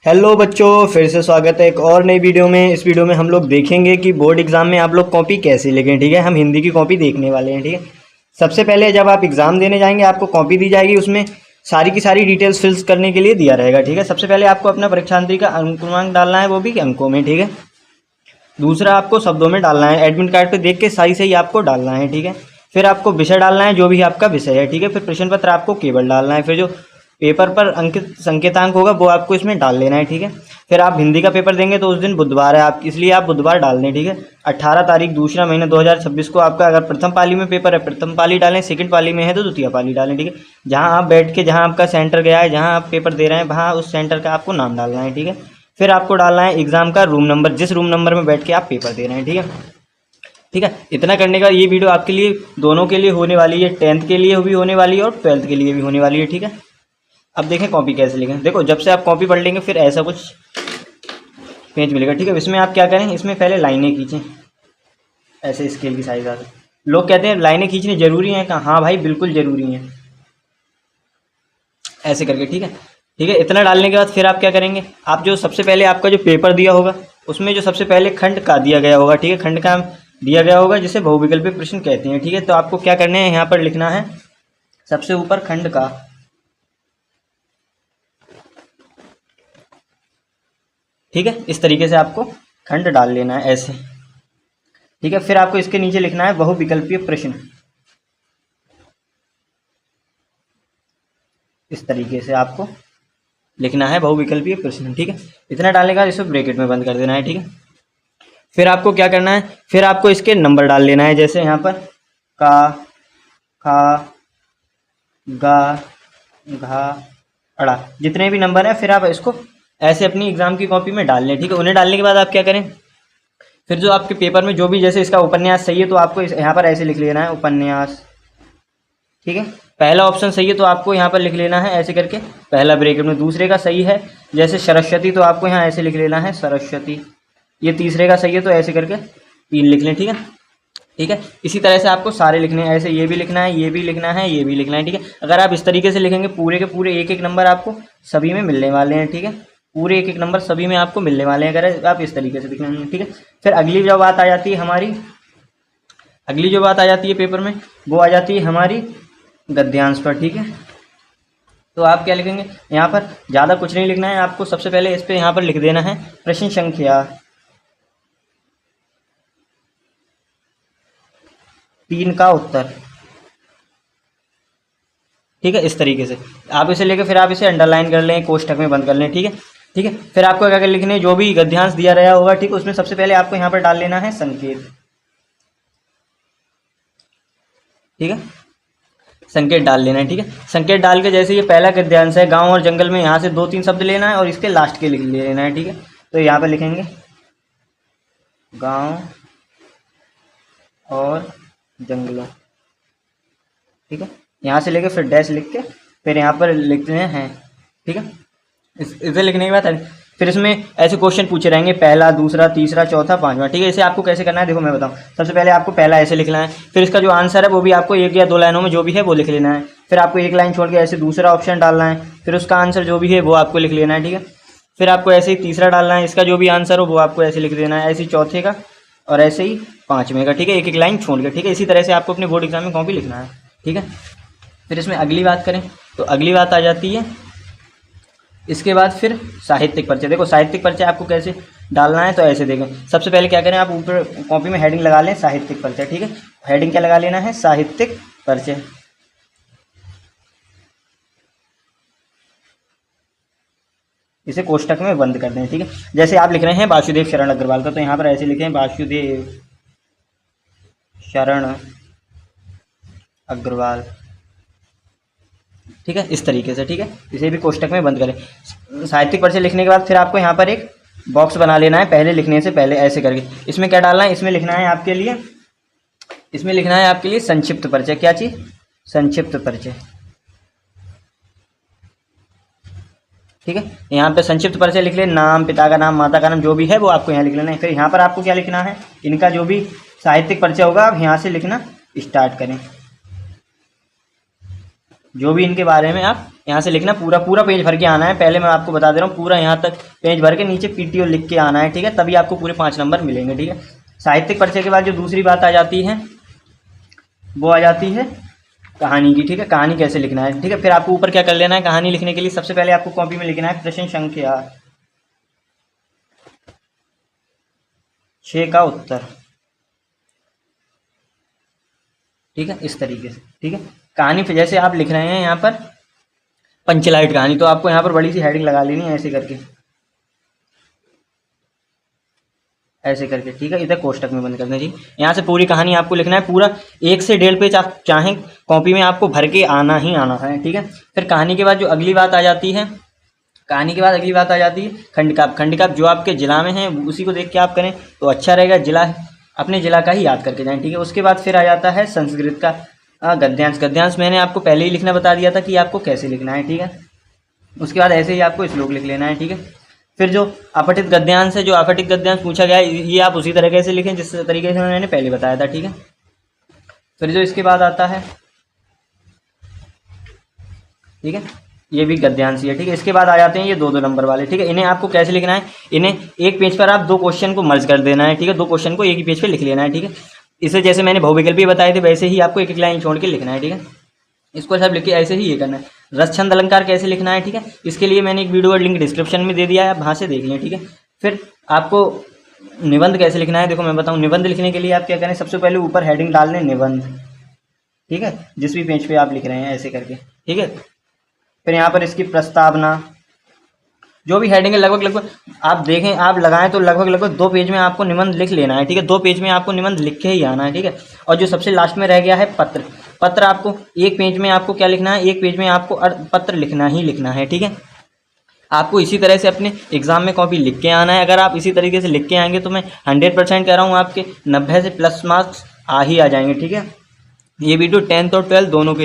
Hello बच्चों, फिर से स्वागत है एक और नई वीडियो में। इस वीडियो में हम लोग देखेंगे कि बोर्ड एग्जाम में आप लोग कॉपी कैसे लिखें। ठीक है, हम हिंदी की कॉपी देखने वाले हैं। ठीक है, सबसे पहले जब आप एग्ज़ाम देने जाएंगे आपको कॉपी दी जाएगी, उसमें सारी की सारी डिटेल्स फिल्स करने के लिए दिया रहेगा। ठीक है, सबसे पहले आपको अपना परीक्षांतरी का अंक डालना है, वो भी अंकों में। ठीक है, दूसरा आपको शब्दों में डालना है, एडमिट कार्ड पे देख के सही सही आपको डालना है। ठीक है, फिर आपको विषय डालना है, जो भी आपका विषय है। ठीक है, फिर प्रश्न पत्र आपको केवल डालना है, फिर जो पेपर पर अंकित संकेतांक होगा वो आपको इसमें डाल लेना है। ठीक है, फिर आप हिंदी का पेपर देंगे तो उस दिन बुधवार है आप, इसलिए आप बुधवार डाल दें। ठीक है, 18 तारीख दूसरा महीना 2026 को आपका अगर प्रथम पाली में पेपर है प्रथम पाली डालें, सेकंड पाली में है तो द्वितीय पाली डालें। ठीक है, जहां आप बैठ के जहां आपका सेंटर गया है, जहां आप पेपर दे रहे हैं, वहां उस सेंटर का आपको नाम डालना है। ठीक है, फिर आपको डालना है एग्जाम का रूम नंबर, जिस रूम नंबर में बैठ के आप पेपर दे रहे हैं। ठीक है, ठीक है, इतना करने का ये वीडियो आपके लिए दोनों के लिए होने वाली है, 10th के लिए भी होने वाली है और 12th के लिए भी होने वाली है। ठीक है, अब देखें कॉपी कैसे लिखें। देखो, जब से आप कॉपी पढ़ लेंगे फिर ऐसा कुछ पेज मिलेगा। ठीक है, इसमें आप क्या करें, इसमें पहले लाइनें खींचें ऐसे स्केल की साइज आते। लोग कहते हैं लाइनें खींचनी जरूरी है, कहा हाँ भाई बिल्कुल जरूरी है, ऐसे करके। ठीक है, ठीक है, इतना डालने के बाद फिर आप क्या करेंगे, आप जो सबसे पहले आपका जो पेपर दिया होगा उसमें जो सबसे पहले खंड का दिया गया होगा। ठीक है, खंड का दिया गया होगा जिसे बहुविकल्पी प्रश्न कहते हैं। ठीक है, तो आपको क्या करना है, यहाँ पर लिखना है सबसे ऊपर खंड का। ठीक है, इस तरीके से आपको खंड डाल लेना है ऐसे। ठीक है, फिर आपको इसके नीचे लिखना है बहुविकल्पीय प्रश्न, इस तरीके से आपको लिखना है बहुविकल्पीय प्रश्न। ठीक है, इतना डालने के बाद इसको ब्रैकेट में बंद कर देना है। ठीक है, फिर आपको क्या करना है, फिर आपको इसके नंबर डाल लेना है, जैसे यहाँ पर का, खा, गा, घा, अड़ा, जितने भी नंबर हैं फिर आप इसको ऐसे अपनी एग्जाम की कॉपी में डाल लें। ठीक है, उन्हें डालने के बाद आप क्या करें, फिर जो आपके पेपर में जो भी, जैसे इसका उपन्यास सही है तो आपको यहाँ पर ऐसे लिख लेना है उपन्यास। ठीक है, पहला ऑप्शन सही है तो आपको यहाँ पर लिख लेना है ऐसे करके पहला ब्रैकेट में। दूसरे का सही है जैसे सरस्वती तो आपको यहाँ ऐसे लिख लेना है सरस्वती। ये तीसरे का सही है तो ऐसे करके 3 लिख लें। ठीक है, ठीक है, इसी तरह से आपको सारे लिखने हैं, ऐसे ये भी लिखना है, ये भी लिखना है, ये भी लिखना है। ठीक है, अगर आप इस तरीके से लिखेंगे पूरे के पूरे एक एक नंबर आपको सभी में मिलने वाले हैं। ठीक है, पूरे एक एक नंबर सभी में आपको मिलने वाले हैं अगर आप इस तरीके से लिखेंगे। ठीक है, फिर अगली जो बात आ जाती है हमारी, अगली जो बात आ जाती है पेपर में वो आ जाती है हमारी गद्यांश पर। ठीक है, तो आप क्या लिखेंगे, यहाँ पर ज़्यादा कुछ नहीं लिखना है आपको, सबसे पहले इस पर यहाँ पर लिख देना है प्रश्न संख्या 3 का उत्तर। ठीक है, इस तरीके से आप इसे लेकर फिर आप इसे अंडरलाइन कर लें, कोष्ठक में बंद कर लें। ठीक है, ठीक है, फिर आपको क्या लिखने, जो भी गद्यांश दिया रहा होगा ठीक, उसमें सबसे पहले आपको यहाँ पर डाल लेना है संकेत। ठीक है, संकेत डाल लेना है। ठीक है, संकेत डाल के जैसे ये पहला गद्यांश है गांव और जंगल में, यहाँ से 2-3 शब्द लेना है और इसके लास्ट के लिख लेना है। ठीक है, तो यहाँ पर लिखेंगे गांव और जंगलों। ठीक है, यहाँ से लेके फिर डैश लिख के फिर यहाँ पर लिखते हैं। ठीक है, इसे लिखने के बाद फिर इसमें ऐसे क्वेश्चन पूछे रहेंगे, पहला, दूसरा, तीसरा, चौथा, पांचवा। ठीक है, इसे आपको कैसे करना है देखो मैं बताऊँ। सबसे पहले आपको पहला ऐसे लिखना है, फिर इसका जो आंसर है वो भी आपको 1 या 2 लाइनों में जो भी है वो लिख लेना है। फिर आपको 1 लाइन छोड़ के ऐसे दूसरा ऑप्शन डालना है, फिर उसका आंसर जो भी है वो आपको लिख लेना है। ठीक है, फिर आपको ऐसे ही तीसरा डालना है, इसका जो भी आंसर हो वो आपको ऐसे लिख देना है, ऐसे ही चौथे का और ऐसे ही 5वें का। ठीक है, 1-1 लाइन छोड़ के। ठीक है, इसी तरह से आपको अपने बोर्ड एग्जाम में कॉपी लिखना है। ठीक है, फिर इसमें अगली बात करें तो अगली बात आ जाती है इसके बाद फिर साहित्यिक परिचय। देखो साहित्यिक परिचय आपको कैसे डालना है, तो ऐसे देखें, सबसे पहले क्या करें, आप ऊपर कॉपी में हेडिंग लगा लें साहित्यिक परिचय। ठीक है, हेडिंग क्या लगा लेना है, साहित्यिक परिचय। इसे कोष्ठक में बंद कर दें। ठीक है, जैसे आप लिख रहे हैं वासुदेव शरण अग्रवाल का, तो यहाँ पर ऐसे लिखें वासुदेव शरण अग्रवाल। ठीक है, इस तरीके से। ठीक है, इसे भी कोष्ठक में बंद करें। साहित्यिक परिचय लिखने के बाद फिर आपको यहाँ पर एक बॉक्स बना लेना है पहले लिखने से पहले ऐसे करके। इसमें क्या डालना है, इसमें लिखना है आपके लिए, इसमें लिखना है आपके लिए संक्षिप्त परिचय। क्या चीज़, संक्षिप्त परिचय। ठीक है, यहाँ पे संक्षिप्त परिचय लिख ले, नाम, पिता का नाम, माता का नाम जो भी है वो आपको यहाँ लिख लेना है। फिर यहाँ पर आपको क्या लिखना है, इनका जो भी साहित्यिक परिचय होगा आप यहाँ से लिखना स्टार्ट करें। जो भी इनके बारे में आप यहाँ से लिखना, पूरा पूरा पेज भर के आना है। पहले मैं आपको बता दे रहा हूँ, पूरा यहाँ तक पेज भर के नीचे पीटीओ लिख के आना है, ठीक है, तभी आपको पूरे 5 नंबर मिलेंगे, ठीक है। साहित्यिक परिचय के बाद जो दूसरी बात आ जाती है वो आ जाती है कहानी की, ठीक है। कहानी कैसे लिखना है, ठीक है। फिर आपको ऊपर क्या कर लेना है, कहानी लिखने के लिए सबसे पहले आपको कॉपी में लिखना है प्रश्न संख्या 6 का उत्तर, ठीक है, इस तरीके से, ठीक है। कहानी फिर जैसे आप लिख रहे हैं यहाँ पर पंचलाइट कहानी, तो आपको यहाँ पर बड़ी सी हेडिंग लगा लेनी है ऐसे करके, ऐसे करके, ठीक है। इधर कोष्टक में बंद कर दें जी। यहाँ से पूरी कहानी आपको लिखना है, पूरा 1 से 1.5 पेज आप चाहें कॉपी में आपको भर के आना ही आना है, ठीक है। फिर कहानी के बाद जो अगली बात आ जाती है, कहानी के बाद अगली बात आ जाती है खंडकाव्य। खंडकाव्य जो आपके जिला में है उसी को देख के आप करें तो अच्छा रहेगा, जिला अपने जिला का ही याद करके जाएं, ठीक है। उसके बाद फिर आ जाता है संस्कृत का गद्यांश। गद्यांश मैंने आपको पहले ही लिखना बता दिया था कि आपको कैसे लिखना है, ठीक है। उसके बाद ऐसे ही आपको श्लोक लिख लेना है, ठीक है। फिर जो अपठित गद्यांश है, जो अपठित गद्यांश पूछा गया है, ये आप उसी तरीके से लिखें जिस तरीके से मैंने पहले बताया था, ठीक है। फिर जो इसके बाद आता है, ठीक है, ये भी गद्यांश ही है, ठीक है। इसके बाद आ जाते हैं ये 2-2 नंबर वाले, ठीक है। इन्हें आपको कैसे लिखना है, इन्हें एक पेज पर आप 2 क्वेश्चन को मर्ज कर देना है, ठीक है। 2 क्वेश्चन को एक ही पेज पे लिख लेना है, ठीक है। इसे जैसे मैंने बहुविकल्पी बताए थे वैसे ही आपको एक एक लाइन छोड़ के लिखना है, ठीक है। इसको सब लिख के ऐसे ही ये करना है। रस छंद अलंकार कैसे लिखना है, ठीक है, इसके लिए मैंने एक वीडियो का लिंक डिस्क्रिप्शन में दे दिया है, आप वहाँ से देख लें, ठीक है। फिर आपको निबंध कैसे लिखना है, देखो मैं बताऊँ। निबंध लिखने के लिए आप क्या करें, सबसे पहले ऊपर हेडिंग डाल लें निबंध, ठीक है, जिस भी पेज पे आप लिख रहे हैं ऐसे करके, ठीक है। फिर यहाँ पर इसकी प्रस्तावना, जो भी हेडिंग है लगभग आप देखें, आप लगाएं तो लगभग 2 पेज में आपको निबंध लिख लेना है, ठीक है। 2 पेज में आपको निबंध लिख के ही आना है, ठीक है। और जो सबसे लास्ट में रह गया है पत्र, पत्र आपको 1 पेज में आपको क्या लिखना है, 1 पेज में आपको पत्र लिखना ही लिखना है, ठीक है। आपको इसी तरह से अपने एग्जाम में कॉपी लिख के आना है। अगर आप इसी तरीके से लिख के आएंगे तो मैं 100% कह रहा हूँ आपके 90 से प्लस मार्क्स आ ही आ जाएंगे, ठीक है। ये वीडियो 10th और 12th दोनों के